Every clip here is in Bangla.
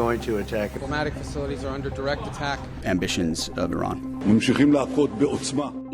going to attack. Diplomatic facilities are under direct attack. Ambitions of Iran.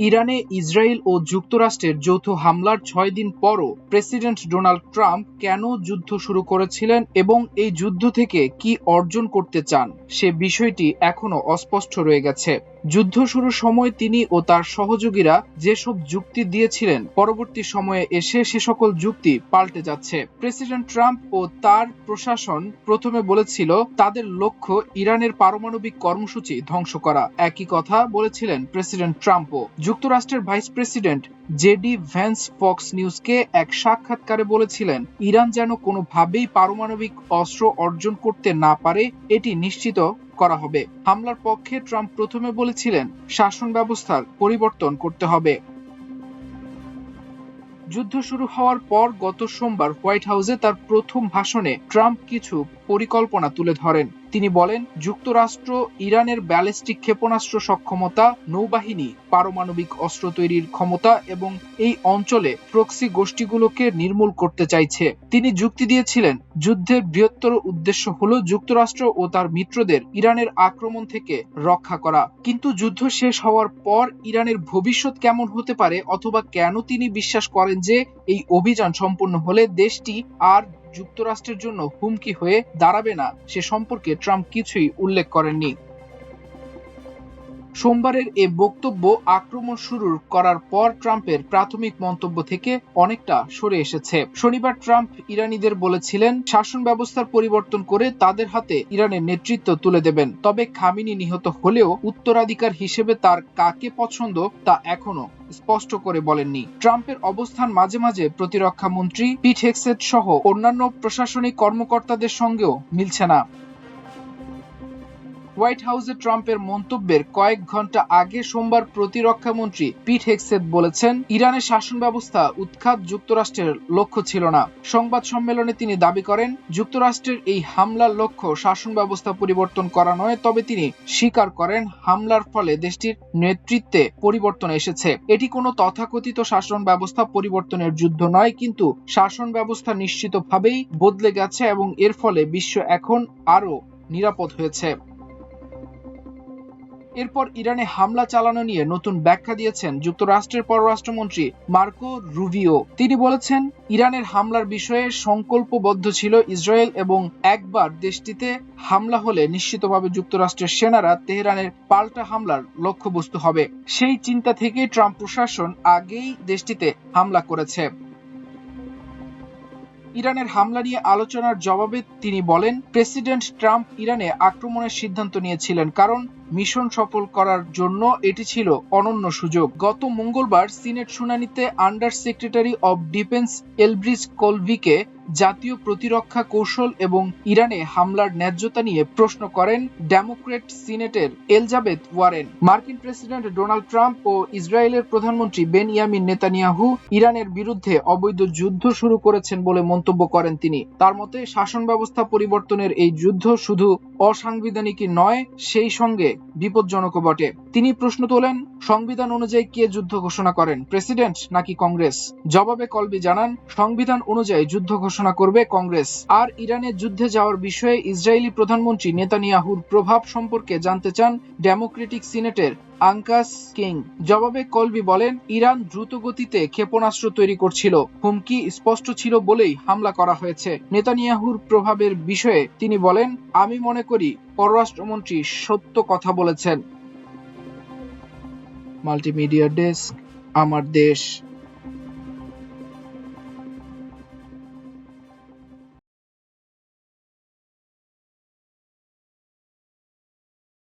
ইরানে ইসরায়েল ও যুক্তরাষ্ট্রের যৌথ হামলার 6 দিন পরও প্রেসিডেন্ট ডোনাল্ড ট্রাম্প কেন যুদ্ধ শুরু করেছিলেন এবং এই যুদ্ধ থেকে কি অর্জন করতে চান সে বিষয়টি এখনো অস্পষ্ট রয়ে গেছে। যুদ্ধ শুরুর সময় তিনি ও তার সহযোগীরা যেসব যুক্তি দিয়েছিলেন পরবর্তী সময়ে এসে সে সকল যুক্তি পাল্টে যাচ্ছে। প্রেসিডেন্ট ট্রাম্প ও তার প্রশাসন প্রথমে বলেছিল তাদের লক্ষ্য ইরানের পারমাণবিক কর্মসূচি ধ্বংস করা। একই কথা বলেছিলেন প্রেসিডেন্ট ট্রাম্পও। যুক্তরাষ্ট্রের vice president JD Vance Fox নিউজকে এক সাক্ষাৎকারে বলেছিলেন ইরান যেন কোনোভাবেই পারমাণবিক অস্ত্র অর্জন করতে না পারে এটি নিশ্চিত করা হবে। হামলার পক্ষে ট্রাম্প প্রথমে বলেছিলেন শাসন ব্যবস্থার পরিবর্তন করতে হবে। যুদ্ধ শুরু হওয়ার পর গত সোমবার হোয়াইট হাউসে তার প্রথম ভাষণে ট্রাম্প কিছু পরিকল্পনা তুলে ধরেন। তিনি বলেন যুক্তরাষ্ট্র ইরানের ব্যালিস্টিক ক্ষেপণাস্ত্র সক্ষমতা, নৌবাহিনী, পারমাণবিক অস্ত্র তৈরির ক্ষমতা এবং এই অঞ্চলে প্রক্সি গোষ্ঠীগুলোকে নির্মূল করতে চাইছে। তিনি যুক্তি দিয়েছিলেন যুদ্ধের বৃহত্তর উদ্দেশ্য হলো যুক্তরাষ্ট্র ও তার মিত্রদের ইরানের আক্রমণ থেকে রক্ষা করা। কিন্তু যুদ্ধ শেষ হওয়ার পর ইরানের ভবিষ্যৎ কেমন হতে পারে অথবা কেন তিনি বিশ্বাস করেন যে এই অভিযান সম্পূর্ণ হলে দেশটি আর যুক্তরাষ্ট্রের জন্য হুমকি হয়ে দাঁড়াবে না সে সম্পর্কে ট্রাম্প কিছুই উল্লেখ করেননি। সোমবারের এ বক্তব্য আক্রমণ শুরু করার পর ট্রাম্পের প্রাথমিক মন্তব্য থেকে অনেকটা সরে এসেছে। শনিবার ট্রাম্প ইরানিদের বলেছিলেন শাসন ব্যবস্থার পরিবর্তন করে তাদের হাতে ইরানের নেতৃত্ব তুলে দেবেন। তবে খামেনি নিহত হলেও উত্তরাধিকার হিসেবে তার কাকে পছন্দ তা এখনো স্পষ্ট করে বলেননি। ট্রাম্পের অবস্থান মাঝে মাঝে প্রতিরক্ষা মন্ত্রী পিট হেগসেট সহ অন্যান্য প্রশাসনিক কর্মকর্তাদের সঙ্গেও মিলছে না। হোয়াইট হাউসে ট্রাম্পের মন্তব্যের কয়েক ঘন্টা আগে সোমবার প্রতিরক্ষা মন্ত্রী পিট হেগসেট বলেছেন ইরানের শাসন ব্যবস্থা উৎখাত যুক্তরাষ্ট্রের লক্ষ্য ছিল না। সংবাদ সম্মেলনে তিনি দাবি করেন যুক্তরাষ্ট্রের এই হামলার লক্ষ্য শাসন ব্যবস্থা পরিবর্তন করা নয়। তবে তিনি স্বীকার করেন হামলার ফলে দেশটির নেতৃত্বে পরিবর্তন এসেছে। এটি কোনো তথাকথিত শাসন ব্যবস্থা পরিবর্তনের যুদ্ধ নয়, কিন্তু শাসন ব্যবস্থা নিশ্চিতভাবেই বদলে গেছে এবং এর ফলে বিশ্ব এখন আরো নিরাপদ হয়েছে। এরপর ইরানে হামলা চালানো নিয়ে নতুন ব্যাখ্যা দিয়েছেন যুক্তরাষ্ট্রের পররাষ্ট্রমন্ত্রী মার্কো রুবিও। তিনি বলেছেন ইরানের হামলার বিষয়ে সংকল্পবদ্ধ ছিল ইসরায়েল এবং একবার দেশটিতে হামলা হলে নিশ্চিতভাবে যুক্তরাষ্ট্রের সেনারা তেহরানের পাল্টা হামলার লক্ষ্যবস্তু হবে। সেই চিন্তা থেকে ট্রাম্প প্রশাসন আগেই দেশটিতে হামলা করেছে। ইরানের হামলা নিয়ে আলোচনার জবাবে তিনি বলেন প্রেসিডেন্ট ট্রাম্প ইরানে আক্রমণের সিদ্ধান্ত নিয়েছিলেন কারণ মিশন সফল করার জন্য এটি ছিল অনন্য সুযোগ। গত মঙ্গলবার সিনেট শুনানিতে under secretary of defense Elbridge কলভিকে জাতীয় প্রতিরক্ষা কৌশল এবং ইরানে হামলার ন্যায্যতা নিয়ে প্রশ্ন করেন ডেমোক্র্যাট সিনেটের এলিজাবেথ ওয়ারেন। মার্কিন প্রেসিডেন্ট ডোনাল্ড ট্রাম্প ও ইসরায়েলের প্রধানমন্ত্রী বেনিয়ামিন নেতানিয়াহু ইরানের বিরুদ্ধে অবৈধ যুদ্ধ শুরু করেছেন বলে মন্তব্য করেন তিনি। তার মতে শাসন ব্যবস্থা পরিবর্তনের এই যুদ্ধ শুধু অসাংবিধানিকই নয়, সেই সঙ্গে বিপজ্জনকও বটে। তিনি প্রশ্ন তোলেন সংবিধান অনুযায়ী কে যুদ্ধ ঘোষণা করেন, প্রেসিডেন্ট নাকি কংগ্রেস? জবাবে কলবি জানান সংবিধান অনুযায়ী যুদ্ধ ঘোষণা করবে কংগ্রেস। আর ইরানের যুদ্ধে যাওয়ার বিষয়ে ইসরায়েলি প্রধানমন্ত্রী নেতানিয়াহুর প্রভাব সম্পর্কে জানতে চান ডেমোক্রেটিক সিনেটের আঙ্কাস কিং। জবাবে কলবি বলেন ইরান দ্রুত গতিতে ক্ষেপণাস্ত্র তৈরি করছিল, হুমকি স্পষ্ট ছিল বলেই হামলা করা হয়েছে। নেতানিয়াহুর প্রভাবের বিষয়ে তিনি বলেন আমি মনে করি পররাষ্ট্রমন্ত্রী সত্য কথা বলেছেন। মাল্টিমিডিয়া ডেস্ক, আমার দেশ।